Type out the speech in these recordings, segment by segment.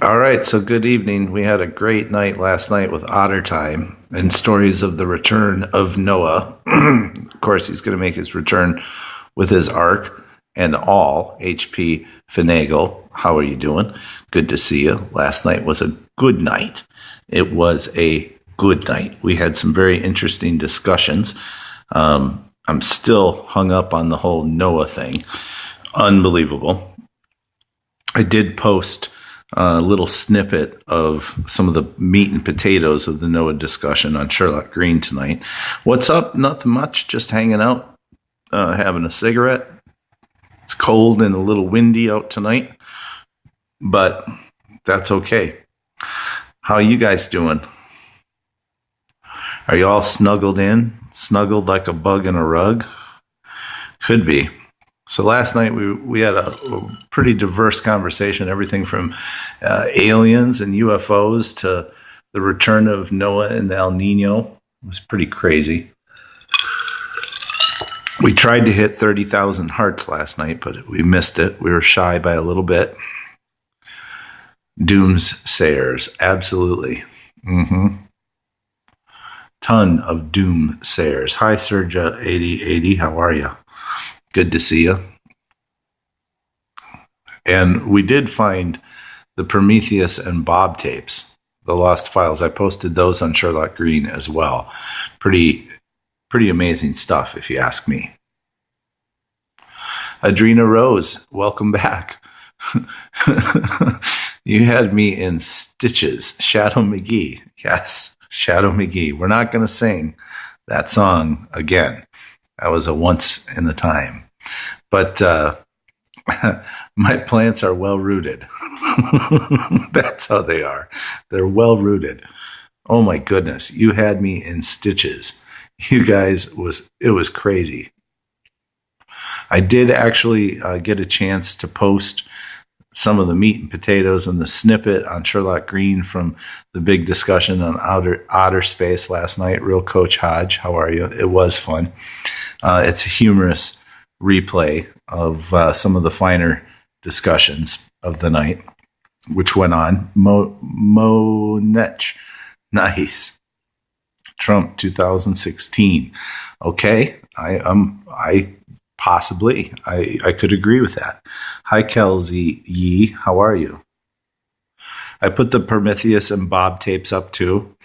All right, so good evening. We had a great night last night with Otter Time and stories of the return of Noah. Of course, he's going to make his return with his ark and all. HP Finagle, how are you doing? Good to see you. Last night was a good night. It was a good night. We had some very interesting discussions. I'm still hung up on the whole Noah thing. Unbelievable. I did post a little snippet of some of the meat and potatoes of the Noah discussion on Sherlock Green tonight. What's up? Nothing much. Just hanging out, having a cigarette. It's cold and a little windy out tonight, but that's okay. How are you guys doing? Are you all snuggled in? Snuggled like a bug in a rug? Could be. So last night we had a pretty diverse conversation, everything from aliens and UFOs to the return of Noah and the El Nino. It was pretty crazy. We tried to hit 30,000 hearts last night, but we missed it. We were shy by a little bit. Doomsayers, absolutely. Ton of doomsayers. Hi, Serja8080, how are you? Good to see you. And we did find the Prometheus and Bob tapes, the lost files. I posted those on Sherlock Green as well. Pretty amazing stuff, if you ask me. Adrena Rose, welcome back. You had me in stitches. Shadow McGee. Yes, Shadow McGee. We're not going to sing that song again. That was a once in a time. But my plants are well rooted. That's how they are. They're well rooted. Oh my goodness. You had me in stitches. You guys, it was crazy. I did actually get a chance to post some of the meat and potatoes and the snippet on Sherlock Green from the big discussion on outer space last night. Real Coach Hodge, how are you? It was fun. It's a humorous replay of some of the finer discussions of the night, which went on. Monech, nice. Trump 2016. Okay, I possibly could agree with that. Hi, Kelsey Yee, how are you? I put the Prometheus and Bob tapes up too.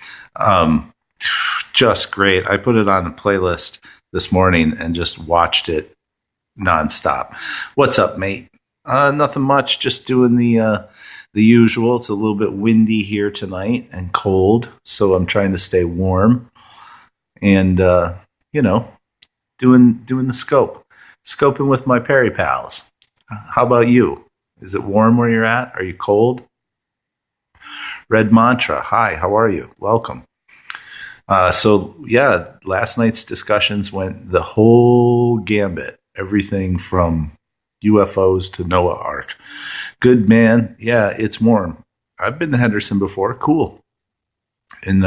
Just great. I put it on a playlist this morning and just watched it nonstop. What's up, mate? Nothing much. Just doing the usual. It's a little bit windy here tonight and cold, so I'm trying to stay warm. And doing the scoping with my Perry pals. How about you? Is it warm where you're at? Are you cold? Red Mantra. Hi. How are you? Welcome. So last night's discussions went the whole gambit. Everything from UFOs to Noah Ark. Good, man. Yeah, it's warm. I've been to Henderson before. Cool. And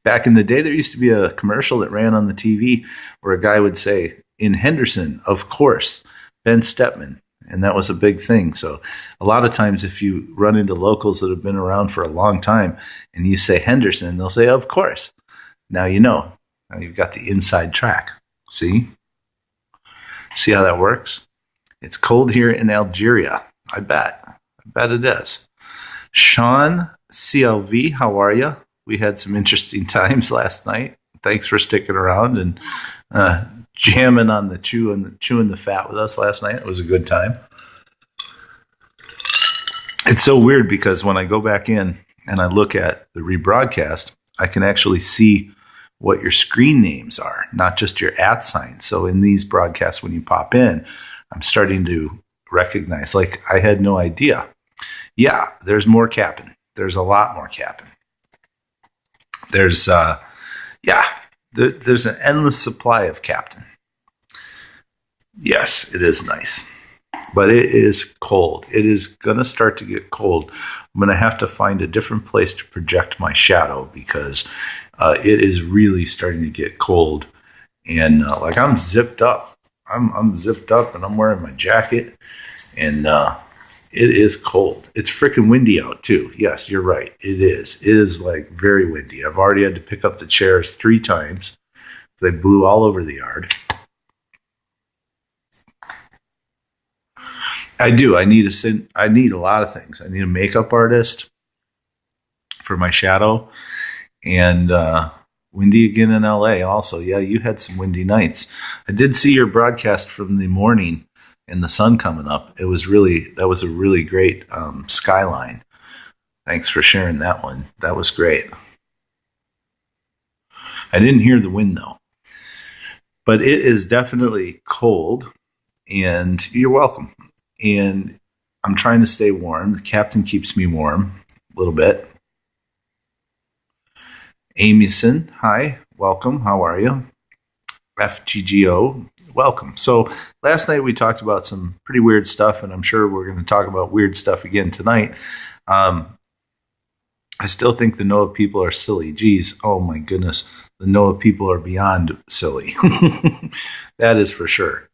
back in the day, there used to be a commercial that ran on the TV where a guy would say, "In Henderson, of course, Ben Stepman." And that was a big thing. So a lot of times if you run into locals that have been around for a long time and you say Henderson, they'll say, "Of course." Now you know. Now you've got the inside track. See? See how that works? It's cold here in Algeria. I bet it is. Sean CLV, how are you? We had some interesting times last night. Thanks for sticking around and jamming on the chewing the fat with us last night. It was a good time. It's so weird because when I go back in and I look at the rebroadcast, I can actually see what your screen names are, not just your @ sign. So in these broadcasts, when you pop in, I'm starting to recognize, like, I had no idea. Yeah, there's more capping. There's a lot more capping. There's an endless supply of captain. Yes, it is nice, but it is cold. It is going to start to get cold. I'm going to have to find a different place to project my shadow because it is really starting to get cold. And I'm zipped up. I'm zipped up and I'm wearing my jacket. And It is cold. It's freaking windy out too. Yes, you're right. It is. It is like very windy. I've already had to pick up the chairs 3 times. They blew all over the yard. I do. I need a lot of things. I need a makeup artist for my shadow, and windy again in LA also. Yeah, you had some windy nights. I did see your broadcast from the morning and the sun coming up. That was a really great skyline. Thanks for sharing that one. That was great. I didn't hear the wind though, but it is definitely cold, and you're welcome. And I'm trying to stay warm. The captain keeps me warm a little bit. Amyson, hi, welcome. How are you? FGGO, welcome. So last night we talked about some pretty weird stuff, and I'm sure we're going to talk about weird stuff again tonight. I still think the Noah people are silly. Geez, oh my goodness, the Noah people are beyond silly. That is for sure.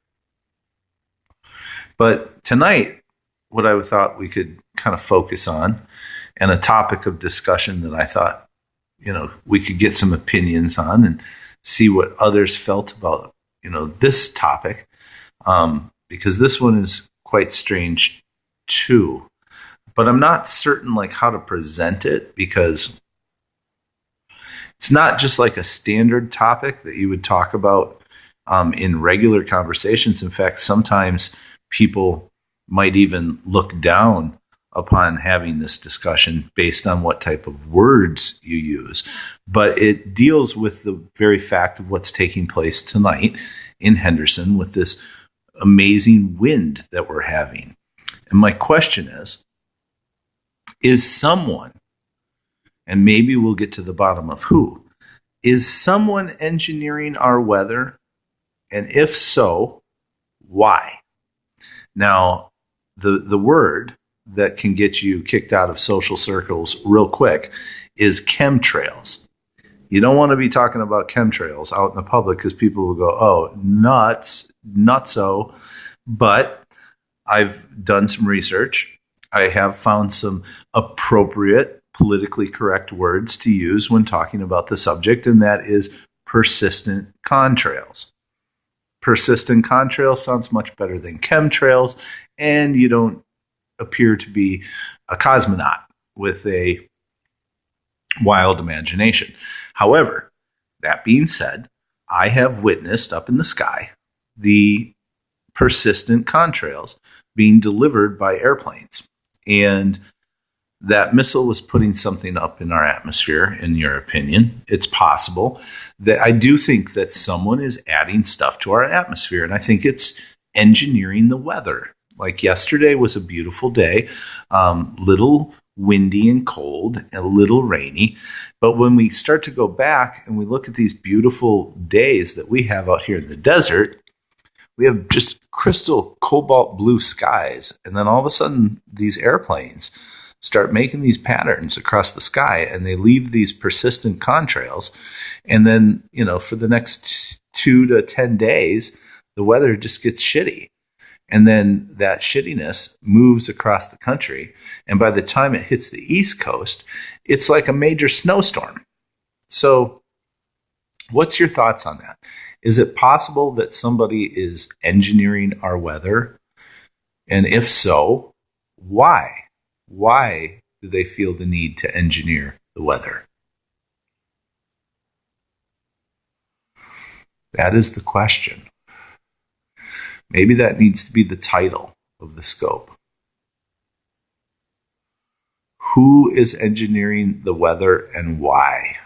But tonight, what I thought we could kind of focus on, and a topic of discussion that I thought, we could get some opinions on and see what others felt about, this topic, because this one is quite strange too. But I'm not certain like how to present it, because it's not just like a standard topic that you would talk about in regular conversations. In fact, sometimes people might even look down upon having this discussion based on what type of words you use. But it deals with the very fact of what's taking place tonight in Henderson with this amazing wind that we're having. And my question is someone, and maybe we'll get to the bottom of who, is someone engineering our weather? And if so, why? Now, the word that can get you kicked out of social circles real quick is chemtrails. You don't want to be talking about chemtrails out in the public because people will go, oh, nuts, nutso. But I've done some research. I have found some appropriate, politically correct words to use when talking about the subject, and that is persistent contrails. Persistent contrails sounds much better than chemtrails, and you don't appear to be a cosmonaut with a wild imagination. However, that being said, I have witnessed up in the sky the persistent contrails being delivered by airplanes. And that missile was putting something up in our atmosphere, in your opinion. It's possible that I do think that someone is adding stuff to our atmosphere, and I think it's engineering the weather. Like yesterday was a beautiful day, little windy and cold, a little rainy. But when we start to go back and we look at these beautiful days that we have out here in the desert, we have just crystal cobalt blue skies. And then all of a sudden, these airplanes start making these patterns across the sky, and they leave these persistent contrails. And then, for the next 2 to 10 days, the weather just gets shitty. And then that shittiness moves across the country. And by the time it hits the East Coast, it's like a major snowstorm. So what's your thoughts on that? Is it possible that somebody is engineering our weather? And if so, why? Why do they feel the need to engineer the weather? That is the question. Maybe that needs to be the title of the scope. Who is engineering the weather and why?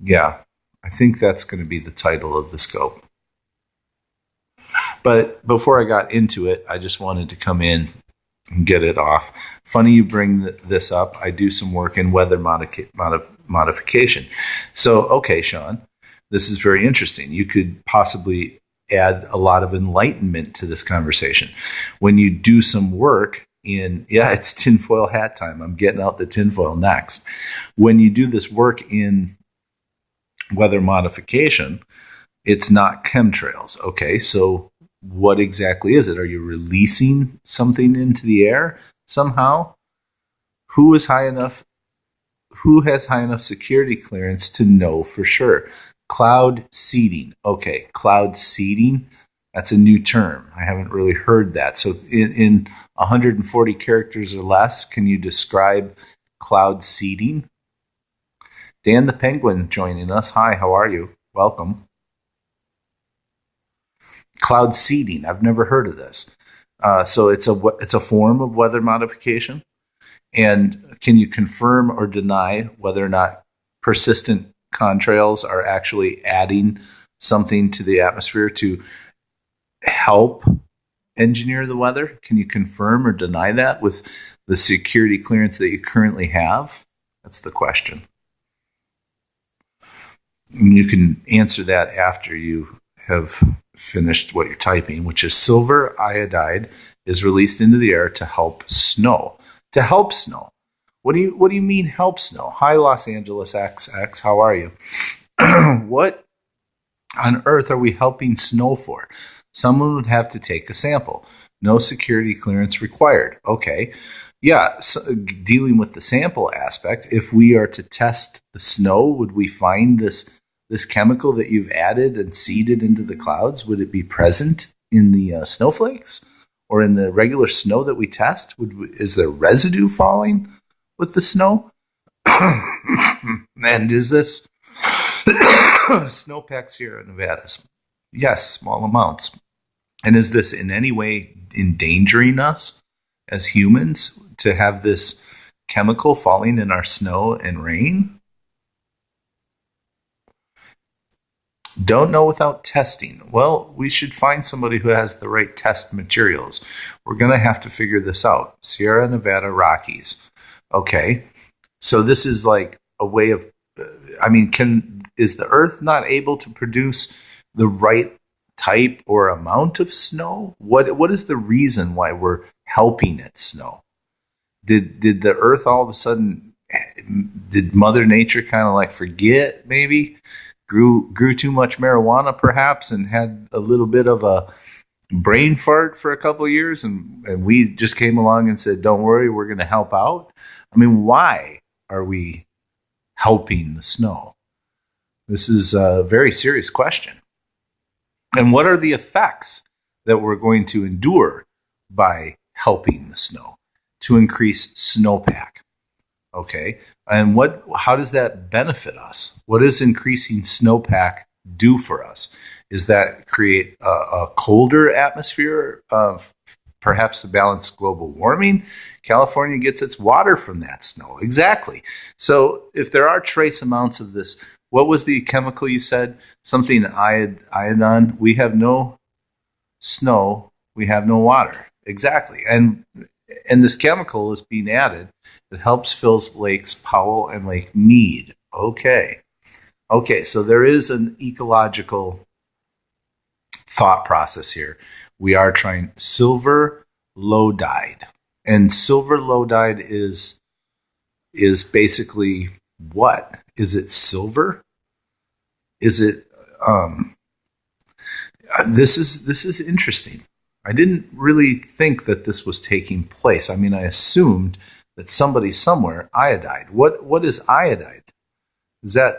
Yeah, I think that's going to be the title of the scope. But before I got into it, I just wanted to come in and get it off. Funny you bring this up. I do some work in weather modification. So, okay, Sean, this is very interesting. You could possibly add a lot of enlightenment to this conversation. When you do some work it's tinfoil hat time. I'm getting out the tinfoil next. When you do this work in weather modification, it's not chemtrails. Okay, so what exactly is it? Are you releasing something into the air somehow? Who is high enough? Who has high enough security clearance to know for sure? Cloud seeding. Okay, cloud seeding. That's a new term. I haven't really heard that. So in 140 characters or less, can you describe cloud seeding? Dan the Penguin joining us. Hi, how are you? Welcome. Cloud seeding. I've never heard of this. So it's a form of weather modification. And can you confirm or deny whether or not persistent contrails are actually adding something to the atmosphere to help engineer the weather? Can you confirm or deny that with the security clearance that you currently have? That's the question. And you can answer that after you have finished what you're typing, which is silver iodide is released into the air to help snow. To help snow. What do you mean help snow? Hi, Los Angeles XX. How are you? What on earth are we helping snow for? Someone would have to take a sample. No security clearance required. Okay. Yeah, so dealing with the sample aspect, if we are to test the snow, would we find this chemical that you've added and seeded into the clouds? Would it be present in the snowflakes or in the regular snow that we test? Is there residue falling with the snow? And is this snowpack Sierra Nevadas? Yes, small amounts. And is this in any way endangering us as humans to have this chemical falling in our snow and rain? Don't know without testing. Well, we should find somebody who has the right test materials. We're going to have to figure this out. Sierra Nevada Rockies. Okay. So this is like a way of, is the Earth not able to produce the right type or amount of snow? What is the reason why we're helping it snow? Did the Earth all of a sudden, did Mother Nature kind of like forget maybe? Grew too much marijuana perhaps and had a little bit of a brain fart for a couple of years and we just came along and said, don't worry, we're going to help out. I mean, why are we helping the snow? This is a very serious question. And what are the effects that we're going to endure by helping the snow to increase snowpack? Okay. And how does that benefit us? What does increasing snowpack do for us? Is that create a colder atmosphere, perhaps to balance global warming? California gets its water from that snow. Exactly. So if there are trace amounts of this, what was the chemical you said? Something iodine. We have no snow. We have no water. Exactly. And this chemical is being added that helps fill Lakes Powell and Lake Mead. Okay, so there is an ecological thought process here. We are trying silver iodide. And silver iodide is basically what? Is it silver? Is it this is interesting. I didn't really think that this was taking place. I mean, I assumed that somebody somewhere iodide. What is iodide? Is that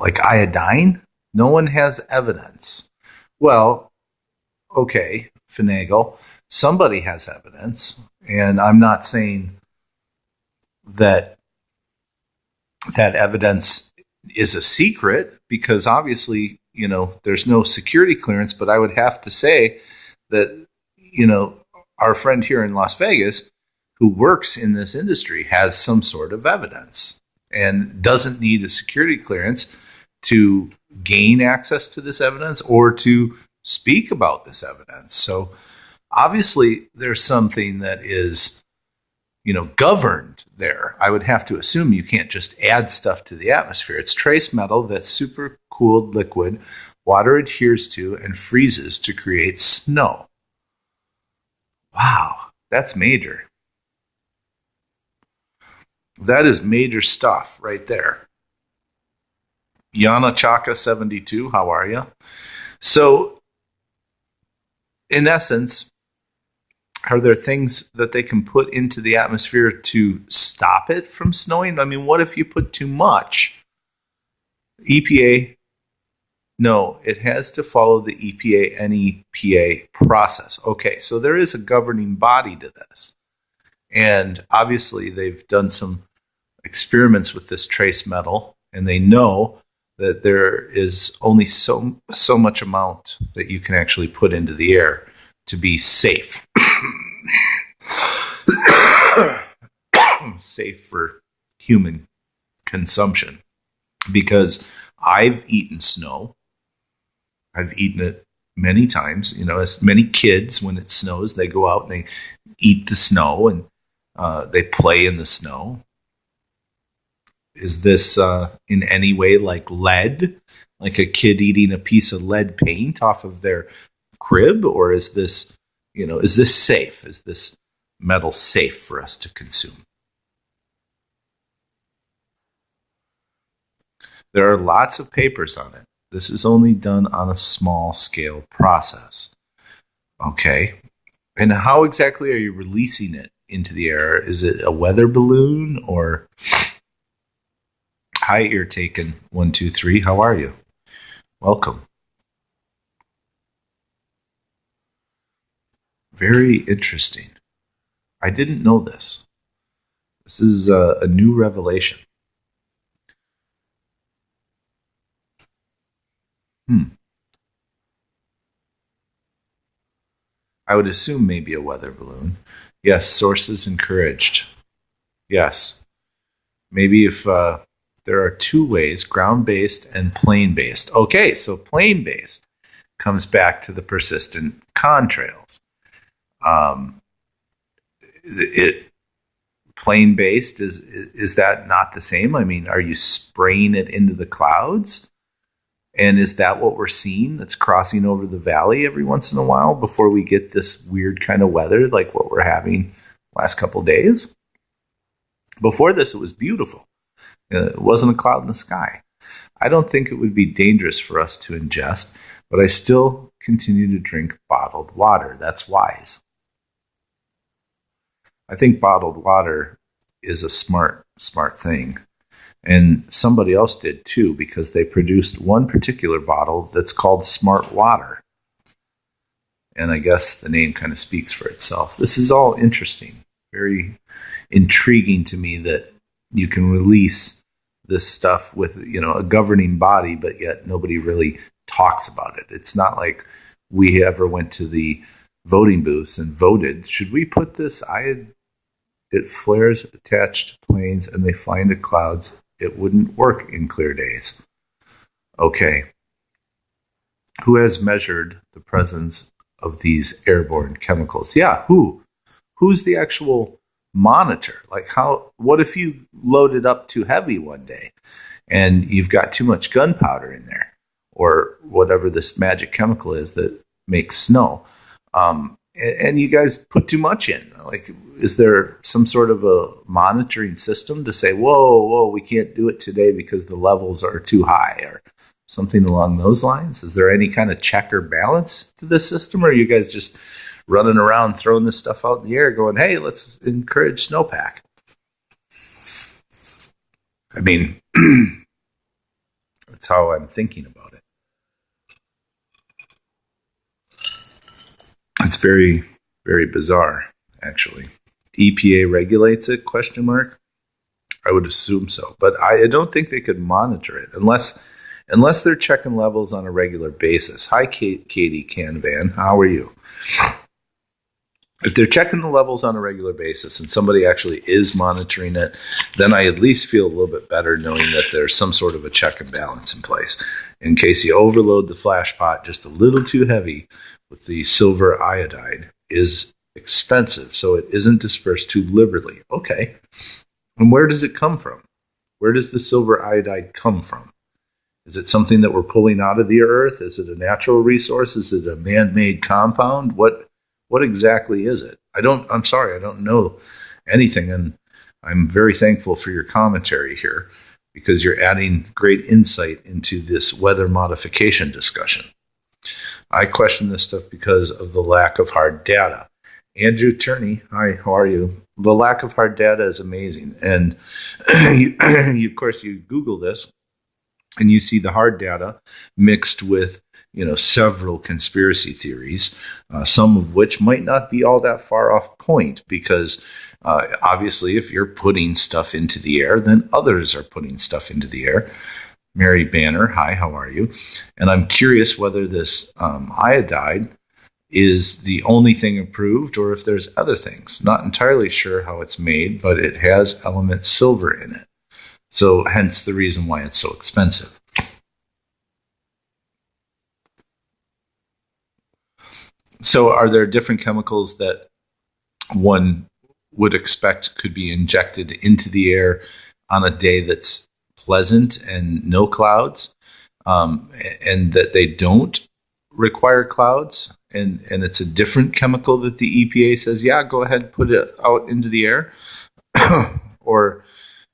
like iodine? No one has evidence. Well, okay, finagle. Somebody has evidence, and I'm not saying that evidence is a secret because obviously, there's no security clearance, but I would have to say that, our friend here in Las Vegas who works in this industry has some sort of evidence and doesn't need a security clearance to gain access to this evidence or to speak about this evidence. So obviously there's something that is, governed there. I would have to assume you can't just add stuff to the atmosphere. It's trace metal that's super cooled liquid, water adheres to and freezes to create snow. Wow, that's major. That is major stuff right there. Yana Chaka 72, how are you? So, in essence, are there things that they can put into the atmosphere to stop it from snowing? I mean, what if you put too much? EPA, no, it has to follow the EPA NEPA process. Okay, so there is a governing body to this. And obviously, they've done some experiments with this trace metal, and they know that there is only so much amount that you can actually put into the air to be safe. Safe for human consumption. Because I've eaten snow. I've eaten it many times. You know, as many kids, when it snows, they go out and they eat the snow and they play in the snow. Is this in any way like lead? Like a kid eating a piece of lead paint off of their crib? Or is this, is this safe? Is this metal safe for us to consume? There are lots of papers on it. This is only done on a small scale process. Okay. And how exactly are you releasing it into the air? Is it a weather balloon or... Hi, Ear Taken 123. How are you? Welcome. Very interesting. I didn't know this. This is a new revelation. I would assume maybe a weather balloon. Yes, sources encouraged. Yes. Maybe if there are two ways, ground-based and plane-based. Okay, so plane-based comes back to the persistent contrails. Plane-based, is that not the same? I mean, are you spraying it into the clouds? And is that what we're seeing that's crossing over the valley every once in a while before we get this weird kind of weather like what we're having last couple of days? Before this, it was beautiful. It wasn't a cloud in the sky. I don't think it would be dangerous for us to ingest, but I still continue to drink bottled water. That's wise. I think bottled water is a smart thing. And somebody else did too, because they produced one particular bottle that's called Smart Water. And I guess the name kind of speaks for itself. This is all interesting, very intriguing to me that you can release this stuff with, a governing body, but yet nobody really talks about it. It's not like we ever went to the voting booths and voted. Should we put this? It flares attached to planes and they fly into clouds. It wouldn't work in clear days. Okay. Who has measured the presence of these airborne chemicals? Yeah, who? Who's the actual monitor? Like what if you load it up too heavy one day and you've got too much gunpowder in there or whatever this magic chemical is that makes snow? And you guys put too much in. Like, is there some sort of a monitoring system to say, whoa, we can't do it today because the levels are too high or something along those lines? Is there any kind of check or balance to this system? Or are you guys just running around throwing this stuff out in the air going, hey, let's encourage snowpack? I mean, that's how I'm thinking about it. It's very, very bizarre, actually. EPA regulates it, ? I would assume so. But I don't think they could monitor it unless they're checking levels on a regular basis. Hi, Katie Canvan. How are you? If they're checking the levels on a regular basis and somebody actually is monitoring it, then I at least feel a little bit better knowing that there's some sort of a check and balance in place. In case you overload the flash pot just a little too heavy with the silver iodide is expensive, so it isn't dispersed too liberally. Okay. And where does it come from? Where does the silver iodide come from? Is it something that we're pulling out of the earth? Is it a natural resource? Is it a man-made compound? What exactly is it? I'm sorry, I don't know anything, and I'm very thankful for your commentary here because you're adding great insight into this weather modification discussion. I question this stuff because of the lack of hard data. Andrew Turney, hi, how are you? The lack of hard data is amazing. And of course, you Google this and you see the hard data mixed with several conspiracy theories, some of which might not be all that far off point because obviously if you're putting stuff into the air, then others are putting stuff into the air. Mary Banner, hi, how are you? And I'm curious whether this iodide is the only thing approved or if there's other things. Not entirely sure how it's made, but it has element silver in it. So hence the reason why it's so expensive. So are there different chemicals that one would expect could be injected into the air on a day that's pleasant and no clouds, and that they don't require clouds, and it's a different chemical that the EPA says, yeah, go ahead, put it out into the air? Or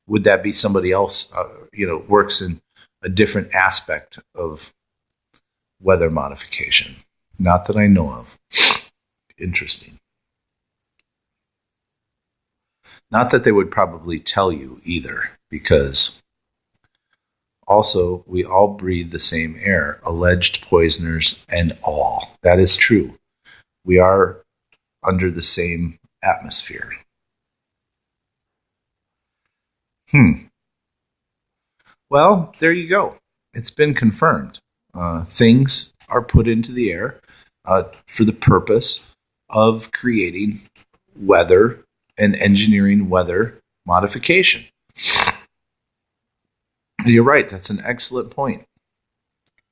would that be somebody else, works in a different aspect of weather modification? Not that I know of. Interesting. Not that they would probably tell you either, because also we all breathe the same air, alleged poisoners and all. That is true. We are under the same atmosphere. Well, there you go. It's been confirmed. Things are put into the air for the purpose of creating weather and engineering weather modification. You're right. That's an excellent point.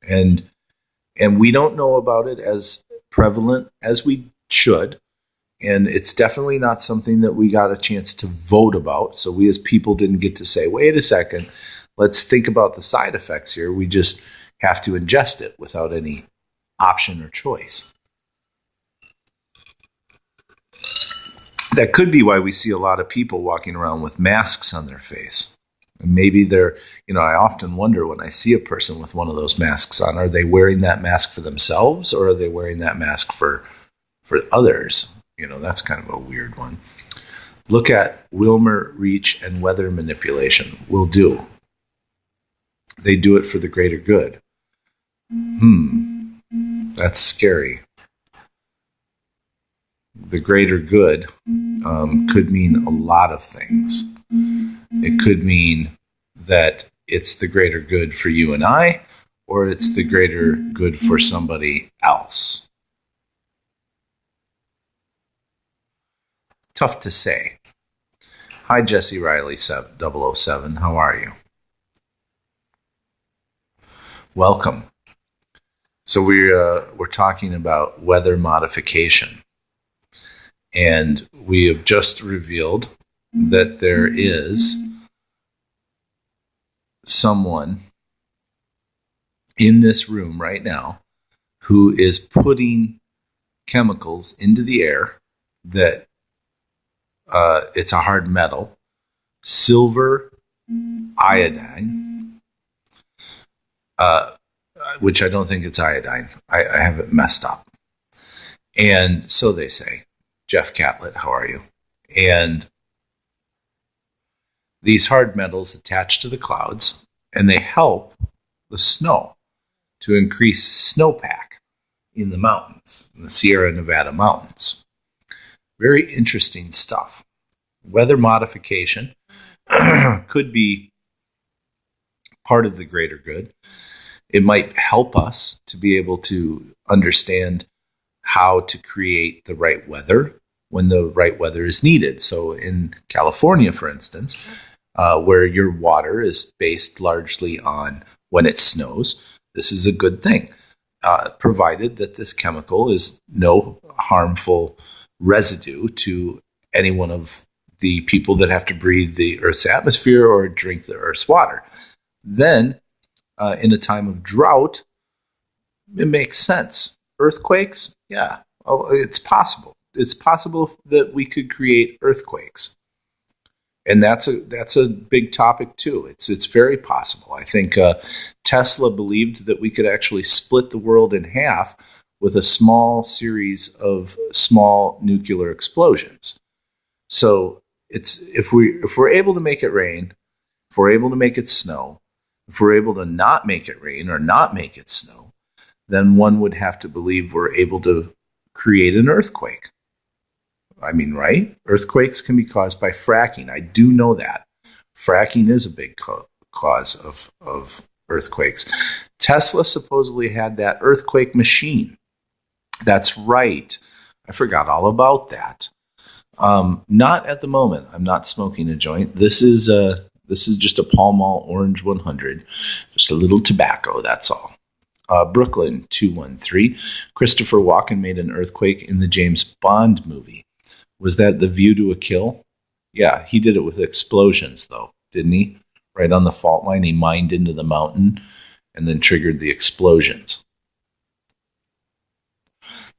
And we don't know about it as prevalent as we should. And it's definitely not something that we got a chance to vote about. So we as people didn't get to say, wait a second, let's think about the side effects here. We just have to ingest it without any option or choice. That could be why we see a lot of people walking around with masks on their face. And maybe they're, I often wonder when I see a person with one of those masks on, are they wearing that mask for themselves or are they wearing that mask for others? That's kind of a weird one. Look at Wilmer Reach and weather manipulation. Will do. They do it for the greater good. That's scary. The greater good could mean a lot of things. It could mean that it's the greater good for you and I, or it's the greater good for somebody else. Tough to say. Hi, Jesse Riley 007. How are you? Welcome. So we're talking about weather modification. And we have just revealed that there is someone in this room right now who is putting chemicals into the air that it's a hard metal, silver iodine, which I don't think it's iodine. I have it messed up. And so they say. Jeff Catlett, how are you? And these hard metals attach to the clouds, and they help the snow to increase snowpack in the mountains, in the Sierra Nevada mountains. Very interesting stuff. Weather modification could be part of the greater good. It might help us to be able to understand how to create the right weather when the right weather is needed. So in California, for instance, where your water is based largely on when it snows, this is a good thing, provided that this chemical is no harmful residue to any one of the people that have to breathe the Earth's atmosphere or drink the Earth's water. Then, in a time of drought, it makes sense. Earthquakes? Yeah, it's possible. It's possible that we could create earthquakes. And that's a big topic too. It's very possible. I think Tesla believed that we could actually split the world in half with a small series of small nuclear explosions. So it's if we're able to make it rain, if we're able to make it snow, if we're able to not make it rain or not make it snow, then one would have to believe we're able to create an earthquake. I mean, right? Earthquakes can be caused by fracking. I do know that. Fracking is a big cause of earthquakes. Tesla supposedly had that earthquake machine. That's right. I forgot all about that. Not at the moment. I'm not smoking a joint. This is just a Pall Mall Orange 100. Just a little tobacco, that's all. Brooklyn 213. Christopher Walken made an earthquake in the James Bond movie. Was that The View to a Kill? Yeah, he did it with explosions, though, didn't he? Right on the fault line, he mined into the mountain and then triggered the explosions.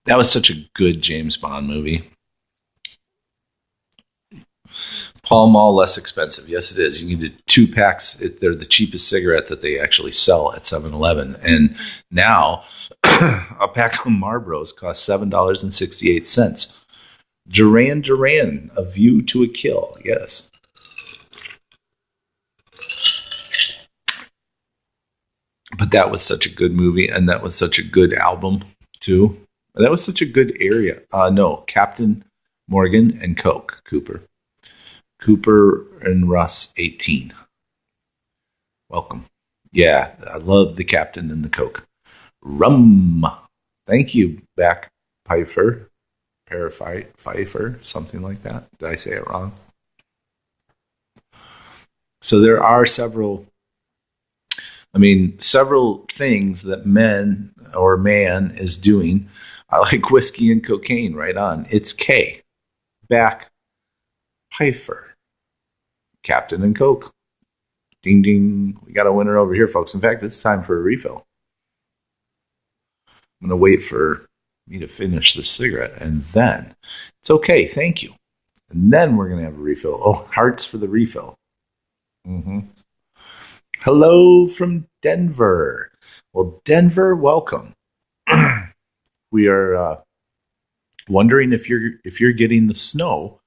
That was such a good James Bond movie. Pall Mall, less expensive. Yes, it is. You need 2 packs. They're the cheapest cigarette that they actually sell at 7-Eleven. And now, a pack of Marlboros costs $7.68. Duran Duran, A View to a Kill. Yes. But that was such a good movie, and that was such a good album, too. That was such a good area. No, Captain Morgan and Coke, Cooper. Cooper and Russ, 18. Welcome. Yeah, I love the Captain and the Coke. Rum. Thank you, Back Pfeiffer. Pfeiffer, something like that. Did I say it wrong? So there are several things that men or man is doing. I like whiskey and cocaine, right on. It's K. Back Pfeiffer. Captain and Coke. Ding, ding. We got a winner over here, folks. In fact, it's time for a refill. I'm going to wait for me to finish the cigarette, and then it's okay, thank you. And then we're going to have a refill. Oh, hearts for the refill. Hello from Denver. Well, Denver, welcome. We are wondering if you're getting the snow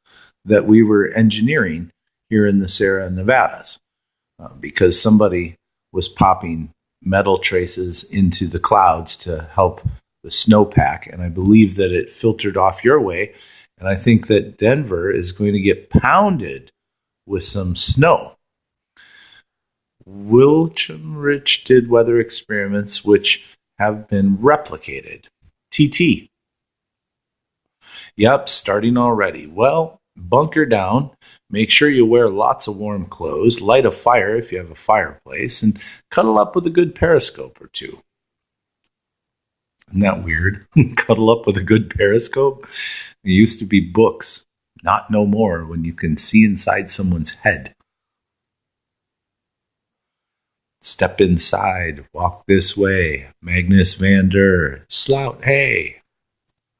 that we were engineering here in the Sierra Nevadas, because somebody was popping metal traces into the clouds to help the snowpack, and I believe that it filtered off your way, and I think that Denver is going to get pounded with some snow. Wilchamrich did weather experiments which have been replicated. TT. Yep, starting already. Well, bunker down. Make sure you wear lots of warm clothes. Light a fire if you have a fireplace. And cuddle up with a good periscope or two. Isn't that weird? Cuddle up with a good periscope? It used to be books. Not no more when you can see inside someone's head. Step inside. Walk this way. Magnus Vander. Slout. Hey.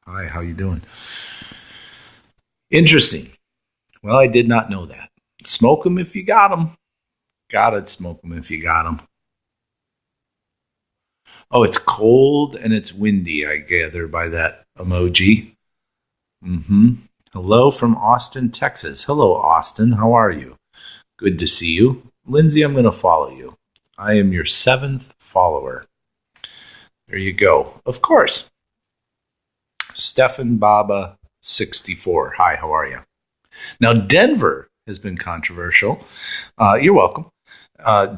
Hi, how you doing? Interesting. Well, I did not know that. Smoke them if you got them. Gotta smoke them if you got them. Oh, it's cold and it's windy, I gather by that emoji. Hello from Austin, Texas. Hello, Austin. How are you? Good to see you. Lindsay, I'm going to follow you. I am your 7th follower. There you go. Of course. Stefan Baba 64. Hi, how are you? Now, Denver has been controversial. You're welcome.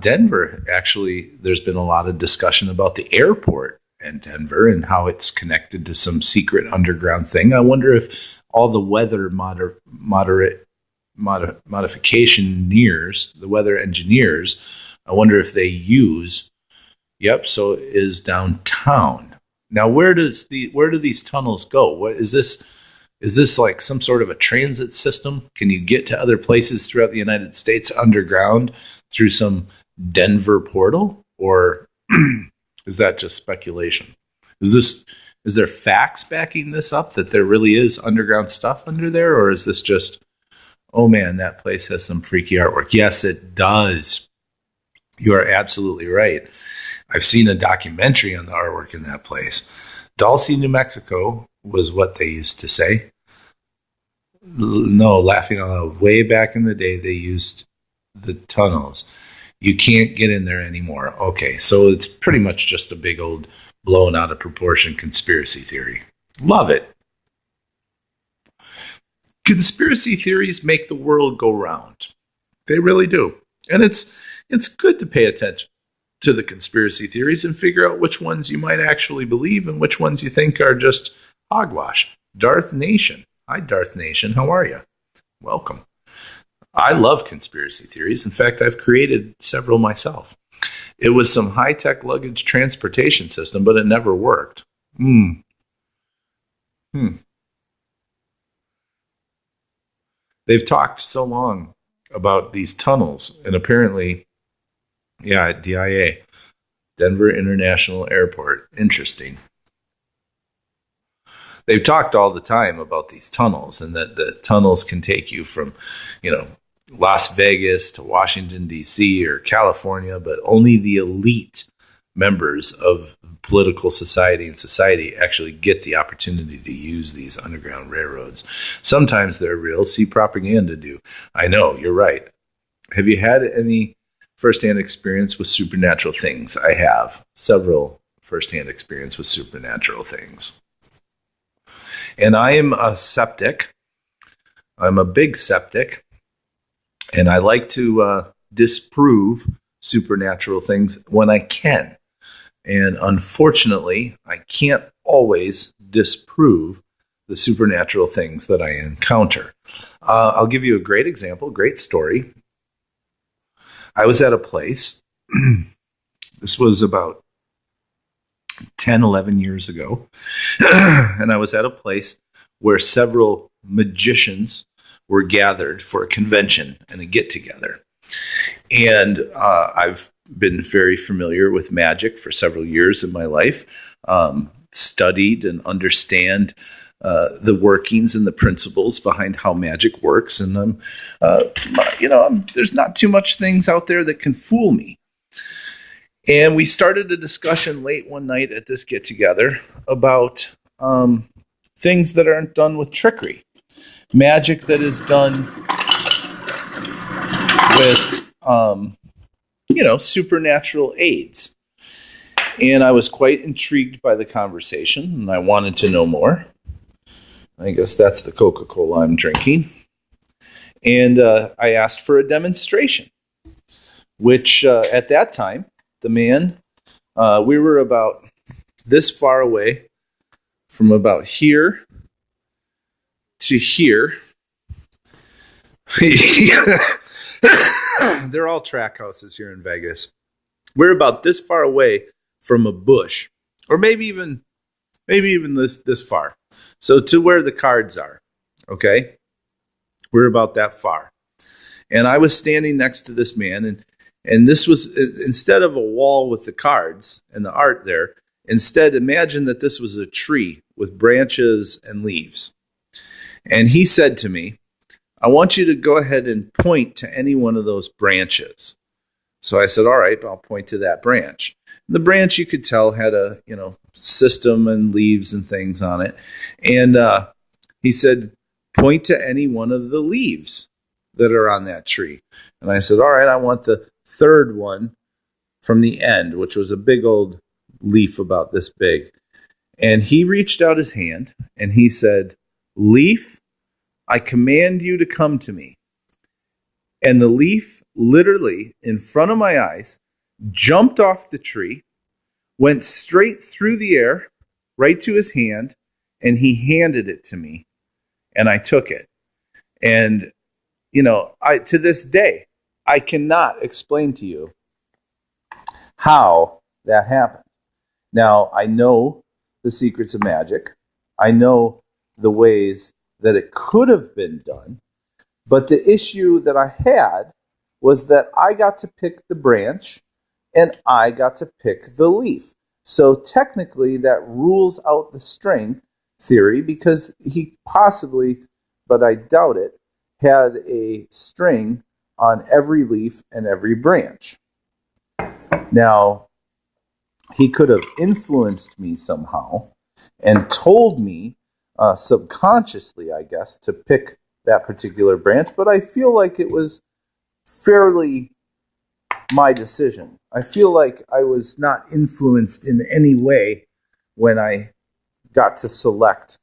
Denver, actually, there's been a lot of discussion about the airport in Denver and how it's connected to some secret underground thing. I wonder if all the weather modificationers, the weather engineers, I wonder if they use. Yep, so is downtown. Now, where do these tunnels go? What is this? Is this like some sort of a transit system? Can you get to other places throughout the United States underground through some Denver portal? Or is that just speculation? Is there facts backing this up that there really is underground stuff under there? Or is this just Oh man, that place has some freaky artwork. Yes, it does. You are absolutely right. I've seen a documentary on the artwork in that place. Dulce, New Mexico was what they used to say. No, laughing out loud. Way back in the day, they used the tunnels. You can't get in there anymore. Okay, so it's pretty much just a big old blown out of proportion conspiracy theory. Love it. Conspiracy theories make the world go round. They really do. And it's good to pay attention to the conspiracy theories and figure out which ones you might actually believe and which ones you think are just hogwash. Darth Nation. Hi, Darth Nation. How are you? Welcome. I love conspiracy theories. In fact, I've created several myself. It was some high-tech luggage transportation system, but it never worked. They've talked so long about these tunnels, and apparently, yeah, at DIA, Denver International Airport. Interesting. They've talked all the time about these tunnels and that the tunnels can take you from, Las Vegas to Washington, D.C. or California, but only the elite members of political society and society actually get the opportunity to use these underground railroads. Sometimes they're real. See propaganda do. I know, you're right. Have you had any firsthand experience with supernatural things? I have several firsthand experience with supernatural things. And I am a skeptic. I'm a big skeptic. And I like to disprove supernatural things when I can. And unfortunately, I can't always disprove the supernatural things that I encounter. I'll give you a great example, great story. I was at a place, this was about 10, 11 years ago, and I was at a place where several magicians were gathered for a convention and a get-together. And I've been very familiar with magic for several years of my life, studied and understand the workings and the principles behind how magic works. And there's not too much things out there that can fool me. And we started a discussion late one night at this get-together about things that aren't done with trickery. Magic that is done with, supernatural aids. And I was quite intrigued by the conversation, and I wanted to know more. I guess that's the Coca-Cola I'm drinking. And I asked for a demonstration, which at that time, the man, we were about this far away from about here to here. They're all track houses here in Vegas. We're about this far away from a bush, or maybe even this far. So to where the cards are, okay? We're about that far. And I was standing next to this man, and this was, instead of a wall with the cards and the art there, instead imagine that this was a tree with branches and leaves. And he said to me, I want you to go ahead and point to any one of those branches. So I said, all right, I'll point to that branch. The branch, you could tell, had a system and leaves and things on it. And he said, point to any one of the leaves that are on that tree. And I said, all right, I want the third one from the end, which was a big old leaf about this big. And he reached out his hand and he said, leaf, I command you to come to me. And the leaf literally in front of my eyes jumped off the tree, went straight through the air, right to his hand, and he handed it to me. And I took it. And, to this day, I cannot explain to you how that happened. Now, I know the secrets of magic. I know the ways that it could have been done. But the issue that I had was that I got to pick the branch and I got to pick the leaf. So technically that rules out the string theory because he possibly, but I doubt it, had a string on every leaf and every branch. Now, he could have influenced me somehow and told me subconsciously, I guess, to pick that particular branch, but I feel like it was fairly my decision. I feel like I was not influenced in any way when I got to select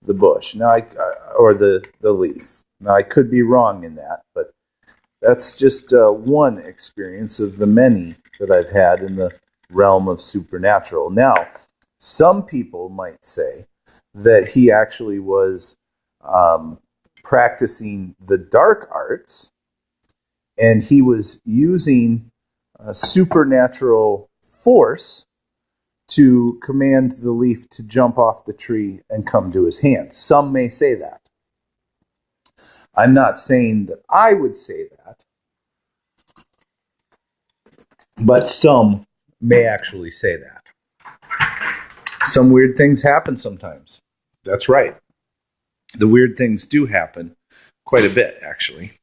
the bush or the leaf. Now, I could be wrong in that, but that's just one experience of the many that I've had in the realm of supernatural. Now, some people might say that he actually was practicing the dark arts, and he was using supernatural force to command the leaf to jump off the tree and come to his hand. Some may say that. I'm not saying that I would say that, but some may actually say that. Some weird things happen sometimes. That's right. The weird things do happen quite a bit, actually.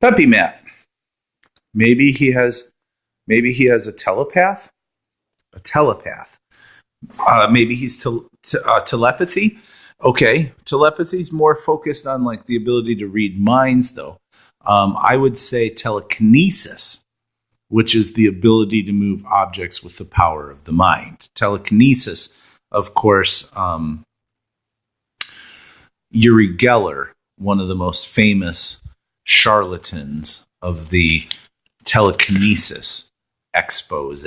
Peppy Matt. Maybe he has a telepath. A telepath. Maybe he's telepathy. Okay, telepathy's more focused on like the ability to read minds, though. I would say telekinesis, which is the ability to move objects with the power of the mind. Telekinesis, of course, Uri Geller, one of the most famous charlatans of the telekinesis expose,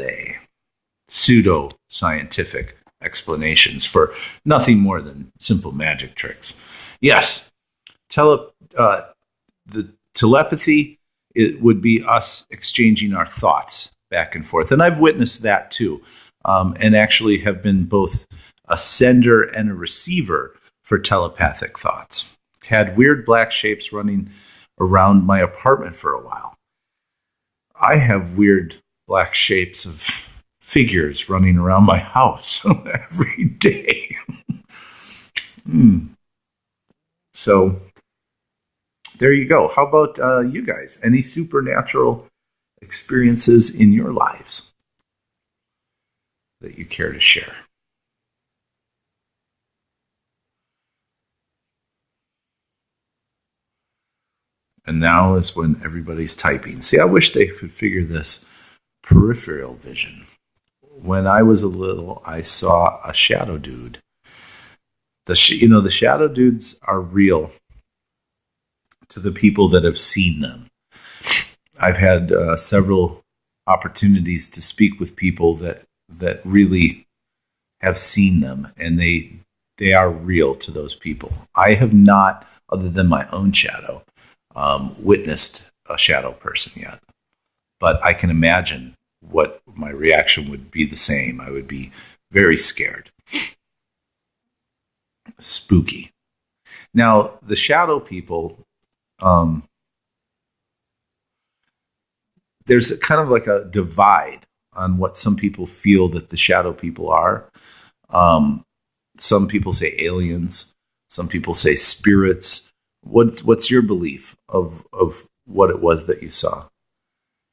pseudo-scientific explanations for nothing more than simple magic tricks. Yes, the telepathy, it would be us exchanging our thoughts back and forth. And I've witnessed that too, and actually have been both a sender and a receiver for telepathic thoughts. Had weird black shapes running around my apartment for a while. I have weird black shapes of figures running around my house every day. So there you go. How about you guys? Any supernatural experiences in your lives that you care to share? And now is when everybody's typing. See, I wish they could figure this peripheral vision. When I was a little, I saw a shadow dude. The shadow dudes are real to the people that have seen them. I've had several opportunities to speak with people that really have seen them, and they are real to those people. I have not, other than my own shadow, witnessed a shadow person yet. But I can imagine what my reaction would be the same. I would be very scared. Spooky. Now, the shadow people, there's kind of like a divide on what some people feel that the shadow people are. Some people say aliens. Some people say spirits. What's your belief of what it was that you saw?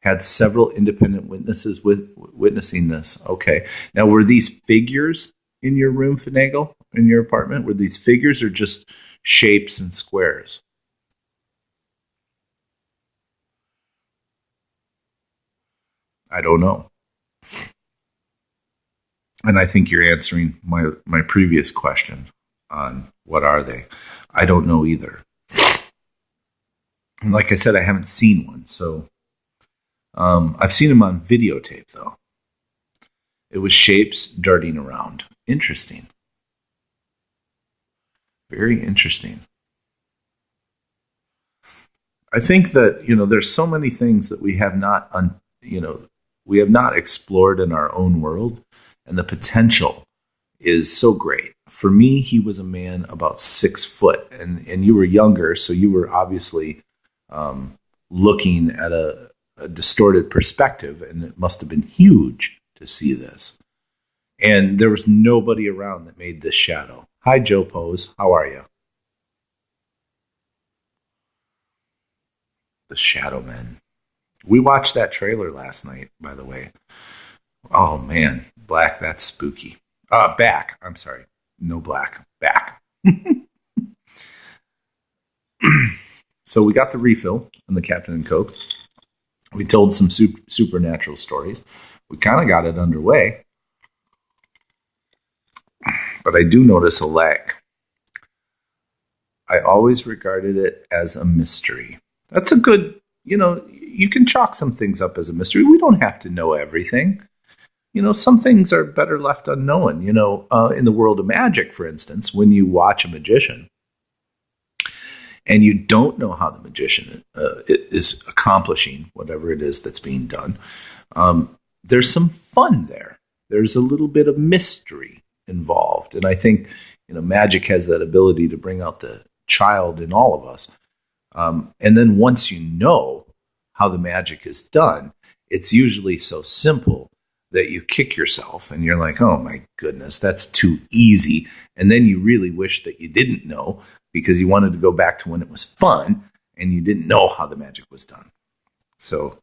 Had several independent witnesses witnessing this. Okay. Now, were these figures in your room, Finagle, in your apartment? Were these figures or just shapes and squares? I don't know. And I think you're answering my previous question on what are they. I don't know either. And like I said, I haven't seen one. So I've seen them on videotape, though. It was shapes darting around. Interesting. Very interesting. I think that, there's so many things that we have not, we have not explored in our own world, and the potential is so great. For me, he was a man about 6 foot, and you were younger, so you were obviously looking at a distorted perspective, and it must have been huge to see this. And there was nobody around that made this shadow. Hi, Joe Pose. How are you? The Shadow Men. We watched that trailer last night, by the way. Oh man, Black, that's spooky. Back. I'm sorry. No Black. Back. So we got the refill on the Captain and Coke. We told some supernatural stories. We kind of got it underway. But I do notice a lag. I always regarded it as a mystery. That's a good, you can chalk some things up as a mystery. We don't have to know everything. Some things are better left unknown. In the world of magic, for instance, when you watch a magician and you don't know how the magician is accomplishing whatever it is that's being done, there's some fun there. There's a little bit of mystery involved. And I think, magic has that ability to bring out the child in all of us. And then once you know how the magic is done, it's usually so simple that you kick yourself and you're like, oh my goodness, that's too easy. And then you really wish that you didn't know because you wanted to go back to when it was fun and you didn't know how the magic was done. So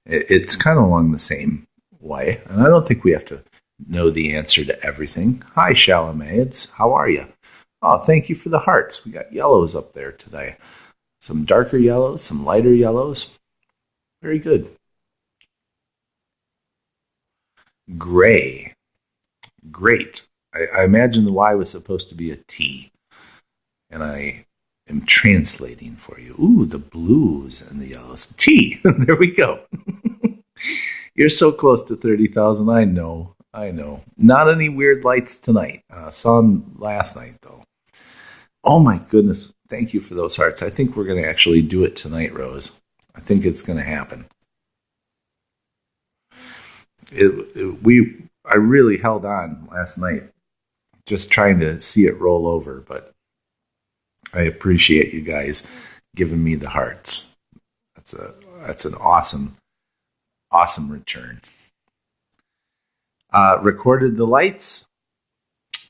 it's kind of along the same way. And I don't think we have to know the answer to everything. Hi, Chalamet. How are you? Oh, thank you for the hearts. We got yellows up there today. Some darker yellows, some lighter yellows. Very good. Gray. Great. I imagine the Y was supposed to be a T. And I am translating for you. Ooh, the blues and the yellows. T. There we go. You're so close to 30,000. I know. Not any weird lights tonight. Saw them last night, though. Oh, my goodness. Thank you for those hearts. I think we're going to actually do it tonight, Rose. I think it's going to happen. I really held on last night, just trying to see it roll over, but I appreciate you guys giving me the hearts. That's an awesome return. Recorded the lights.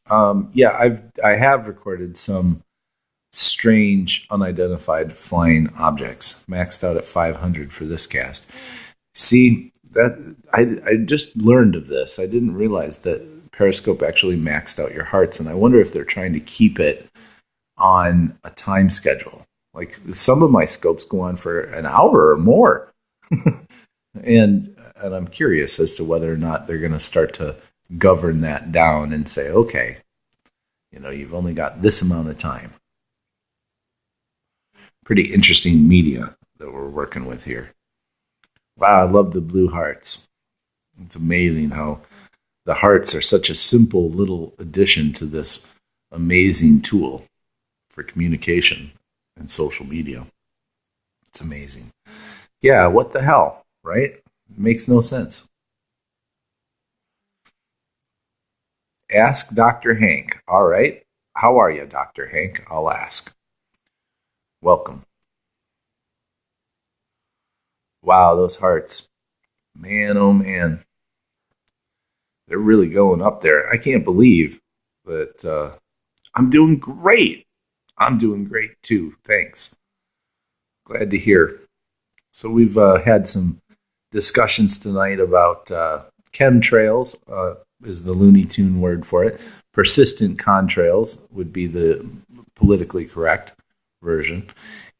I have recorded some strange, unidentified flying objects. Maxed out at 500 for this cast. See, that I just learned of this. I didn't realize that Periscope actually maxed out your hearts, and I wonder if they're trying to keep it on a time schedule. Like some of my scopes go on for an hour or more, and I'm curious as to whether or not they're going to start to govern that down and say, okay, you've only got this amount of time. Pretty interesting media that we're working with here. Wow, I love the blue hearts. It's amazing how the hearts are such a simple little addition to this amazing tool for communication and social media. It's amazing. Yeah, what the hell, right? It makes no sense. Ask Dr. Hank. All right. How are you, Dr. Hank? I'll ask. Welcome. Wow, those hearts. Man, oh man. They're really going up there. I can't believe that I'm doing great. I'm doing great too. Thanks. Glad to hear. So we've had some discussions tonight about chemtrails, is the Looney Tune word for it. Persistent contrails would be the politically correct version.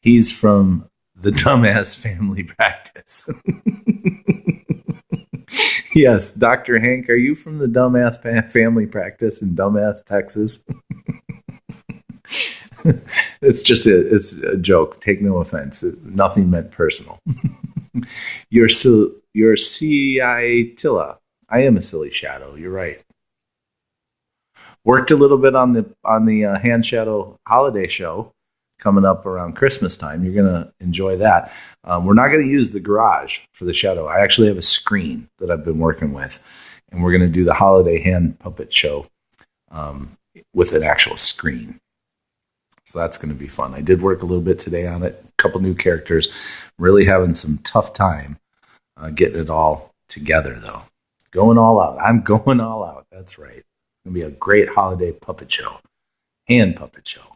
He's from the Dumbass Family Practice. Yes, Dr. Hank, are you from the Dumbass Family Practice in Dumbass, Texas? It's a joke. Take no offense. Nothing meant personal. You're CI Tilla. I am a silly shadow. You're right. Worked a little bit on the Hand Shadow holiday show coming up around Christmas time. You're going to enjoy that. We're not going to use the garage for the shadow. I actually have a screen that I've been working with, and we're going to do the holiday hand puppet show with an actual screen. So that's going to be fun. I did work a little bit today on it. A couple new characters. Really having some tough time getting it all together, though. Going all out. I'm going all out. That's right. It's going to be a great holiday puppet show. Hand puppet show.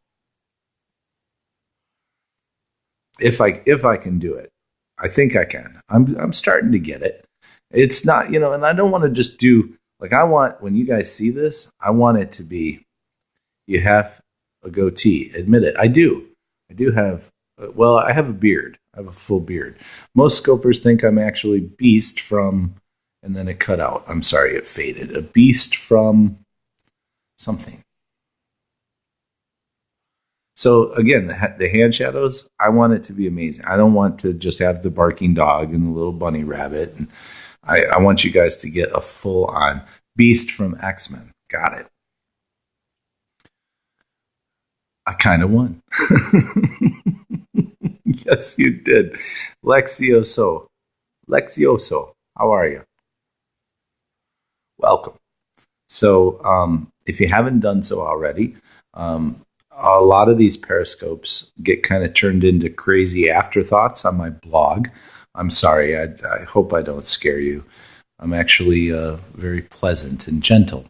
If I can do it. I think I can. I'm starting to get it. It's not, and I don't want to just do like I want when you guys see this, I want it to be you have a goatee. Admit it. I do. I do have I have a beard. I have a full beard. Most scopers think I'm actually Beast from and then it cut out. I'm sorry, it faded. A Beast from something. So again, the hand shadows, I want it to be amazing. I don't want to just have the barking dog and the little bunny rabbit. And I want you guys to get a full-on Beast from X-Men. Got it. I kind of won. Yes, you did. Lexioso. How are you? Welcome. So if you haven't done so already, a lot of these periscopes get kind of turned into crazy afterthoughts on my blog. I'm sorry. I hope I don't scare you. I'm actually very pleasant and gentle,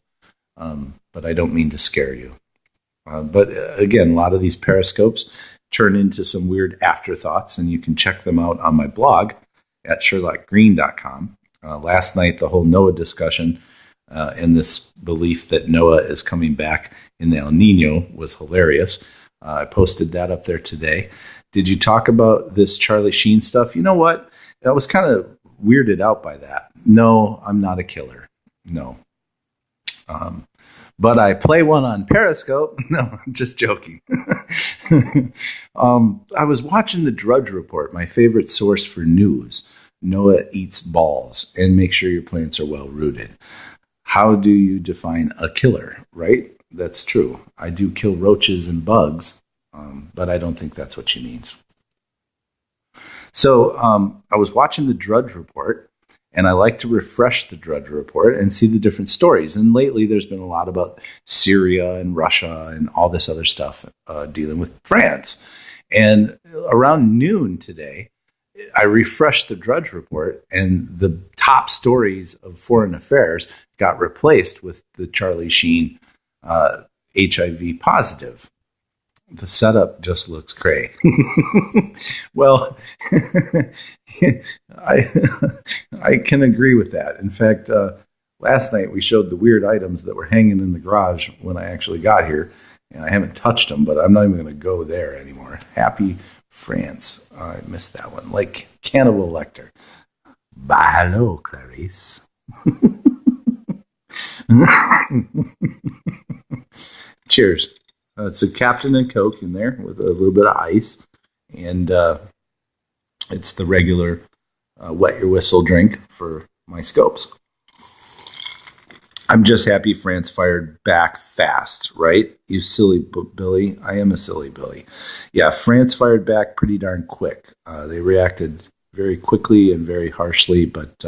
but I don't mean to scare you. But again, a lot of these periscopes turn into some weird afterthoughts, and you can check them out on my blog at sherlockgreen.com. Last night, the whole Noah discussion and this belief that Noah is coming back in the El Nino was hilarious. I posted that up there today. Did you talk about this Charlie Sheen stuff? You know what? I was kind of weirded out by that. No, I'm not a killer. No. But I play one on Periscope. No, I'm just joking. I was watching the Drudge Report, my favorite source for news. Noah eats balls, and make sure your plants are well rooted. How do you define a killer, right? That's true. I do kill roaches and bugs, but I don't think that's what she means. So I was watching the Drudge Report, and I like to refresh the Drudge Report and see the different stories. And lately, there's been a lot about Syria and Russia and all this other stuff dealing with France. And around noon today, I refreshed the Drudge Report, and the top stories of foreign affairs got replaced with the Charlie Sheen HIV positive. The setup just looks cray. Well, I can agree with that. In fact, last night we showed the weird items that were hanging in the garage when I actually got here, and I haven't touched them, but I'm not even going to go there anymore. Happy France. Oh, I missed that one. Like Cannibal Lecter. Bah, hello, Clarice. Cheers. It's a Captain and Coke in there with a little bit of ice. And it's the regular wet your whistle drink for my scopes. I'm just happy France fired back fast, right? You silly Billy. I am a silly Billy. Yeah, France fired back pretty darn quick. They reacted very quickly and very harshly. But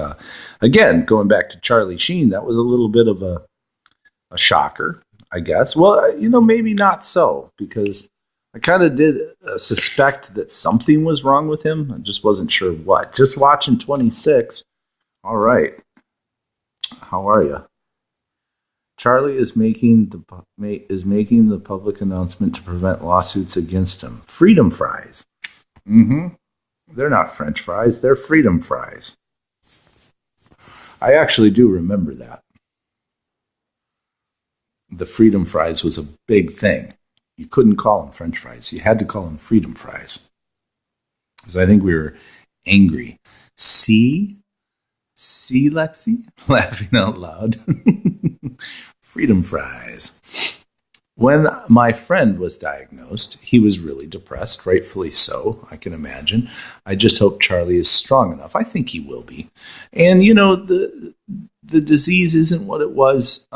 again, going back to Charlie Sheen, that was a little bit of a shocker, I guess. Well, maybe not so, because I kind of did suspect that something was wrong with him. I just wasn't sure what. Just watching 26. All right. How are you? Charlie is making the public announcement to prevent lawsuits against him. Freedom fries. Mm-hmm. They're not French fries. They're freedom fries. I actually do remember that. The freedom fries was a big thing. You couldn't call them French fries. You had to call them freedom fries. Because I think we were angry. See, Lexi? Laughing out loud. Freedom fries. When my friend was diagnosed, he was really depressed, rightfully so, I can imagine. I just hope Charlie is strong enough. I think he will be. And, the disease isn't what it was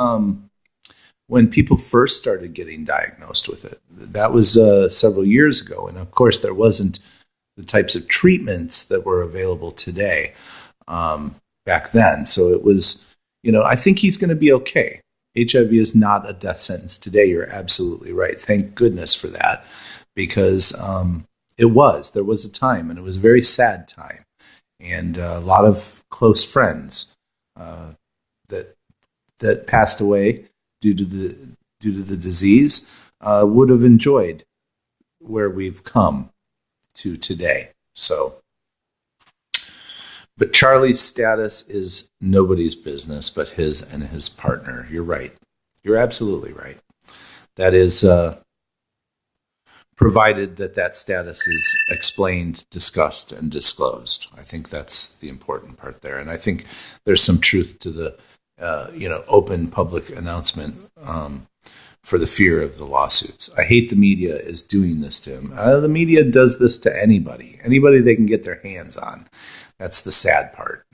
when people first started getting diagnosed with it. That was several years ago. And, of course, there wasn't the types of treatments that were available today back then. So it was, I think he's going to be okay. HIV is not a death sentence today. You're absolutely right. Thank goodness for that, because there was a time, and it was a very sad time, and a lot of close friends that passed away due to the disease would have enjoyed where we've come to today. So But Charlie's status is nobody's business but his and his partner. You're right. You're absolutely right. That is provided that that status is explained, discussed, and disclosed. I think that's the important part there. And I think there's some truth to the open public announcement for the fear of the lawsuits. I hate the media is doing this to him. The media does this to anybody they can get their hands on. That's the sad part,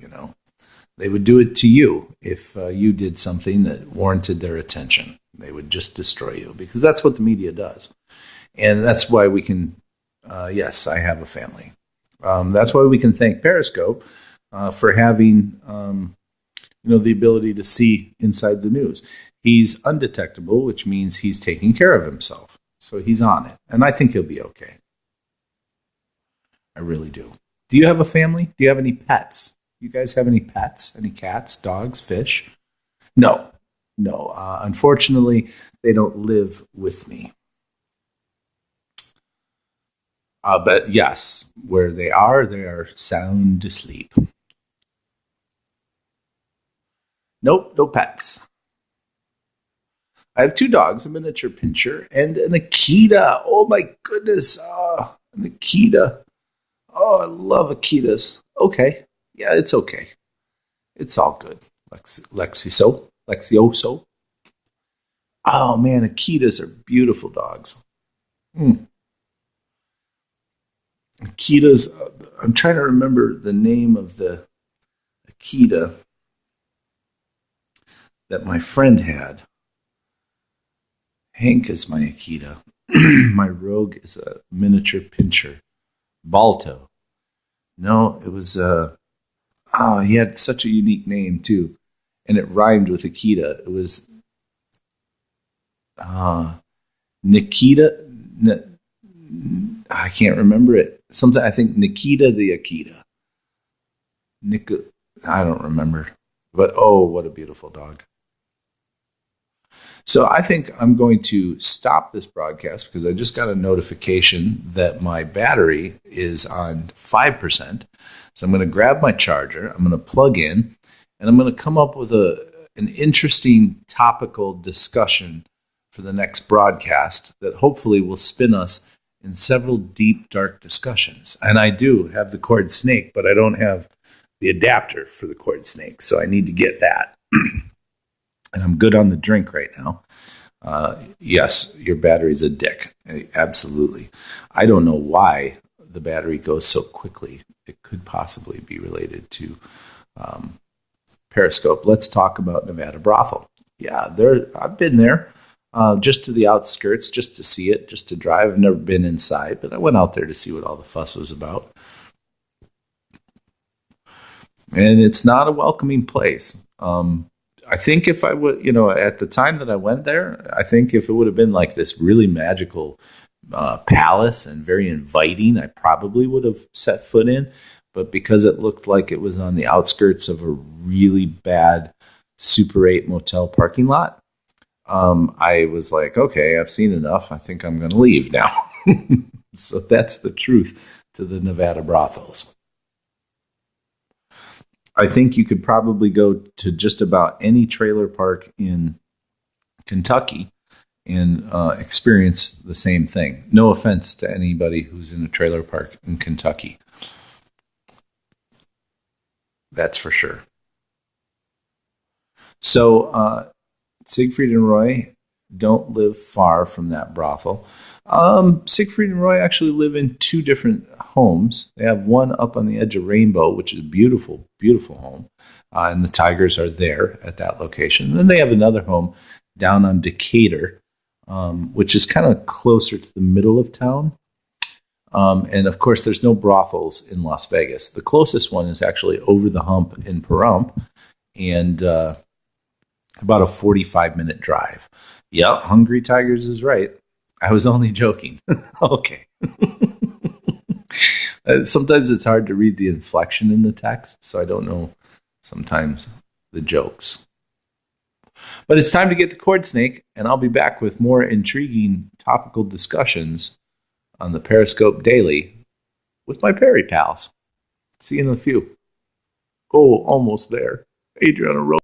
They would do it to you if you did something that warranted their attention. They would just destroy you because that's what the media does. And that's why we can, yes, I have a family. That's why we can thank Periscope for having, the ability to see inside the news. He's undetectable, which means he's taking care of himself. So he's on it. And I think he'll be okay. I really do. Do you have a family? Do you have any pets? You guys have any pets? Any cats, dogs, fish? No. Unfortunately, they don't live with me. But yes, where they are sound asleep. Nope, no pets. I have 2 dogs, a miniature pinscher and an Akita. Oh my goodness, an Akita. Oh, I love Akitas. Okay, yeah, it's okay. It's all good. Lexioso. Oh man, Akitas are beautiful dogs. Akitas, I'm trying to remember the name of the Akita that my friend had. Hank is my Akita. My Rogue is a miniature pinscher. Balto. No, it was, he had such a unique name too. And it rhymed with Akita. It was Nikita. I can't remember it. Something, I think Nikita the Akita. I don't remember. But oh, what a beautiful dog. So I think I'm going to stop this broadcast because I just got a notification that my battery is on 5%. So I'm going to grab my charger, I'm going to plug in, and I'm going to come up with an interesting topical discussion for the next broadcast that hopefully will spin us in several deep, dark discussions. And I do have the cord snake, but I don't have the adapter for the cord snake, so I need to get that. And I'm good on the drink right now. Yes, your battery's a dick. Absolutely. I don't know why the battery goes so quickly. It could possibly be related to Periscope. Let's talk about Nevada Brothel. Yeah, I've been there just to the outskirts, just to see it, just to drive. I've never been inside, but I went out there to see what all the fuss was about. And it's not a welcoming place. I think if I would, at the time that I went there, I think if it would have been like this really magical palace and very inviting, I probably would have set foot in. But because it looked like it was on the outskirts of a really bad Super 8 motel parking lot, I was like, okay, I've seen enough. I think I'm going to leave now. So that's the truth to the Nevada brothels. I think you could probably go to just about any trailer park in Kentucky and experience the same thing. No offense to anybody who's in a trailer park in Kentucky. That's for sure. So Siegfried and Roy don't live far from that brothel. Siegfried and Roy actually live in 2 different homes. They have one up on the edge of Rainbow, which is a beautiful, beautiful home. And the Tigers are there at that location. And then they have another home down on Decatur, which is kind of closer to the middle of town. And of course, there's no brothels in Las Vegas. The closest one is actually over the hump in Pahrump, and about a 45-minute drive. Yeah, Hungry Tigers is right. I was only joking. Okay. Sometimes it's hard to read the inflection in the text, so I don't know sometimes the jokes. But it's time to get the cord snake, and I'll be back with more intriguing topical discussions on the Periscope Daily with my Perry pals. See you in a few. Oh, almost there. Adriana Rose.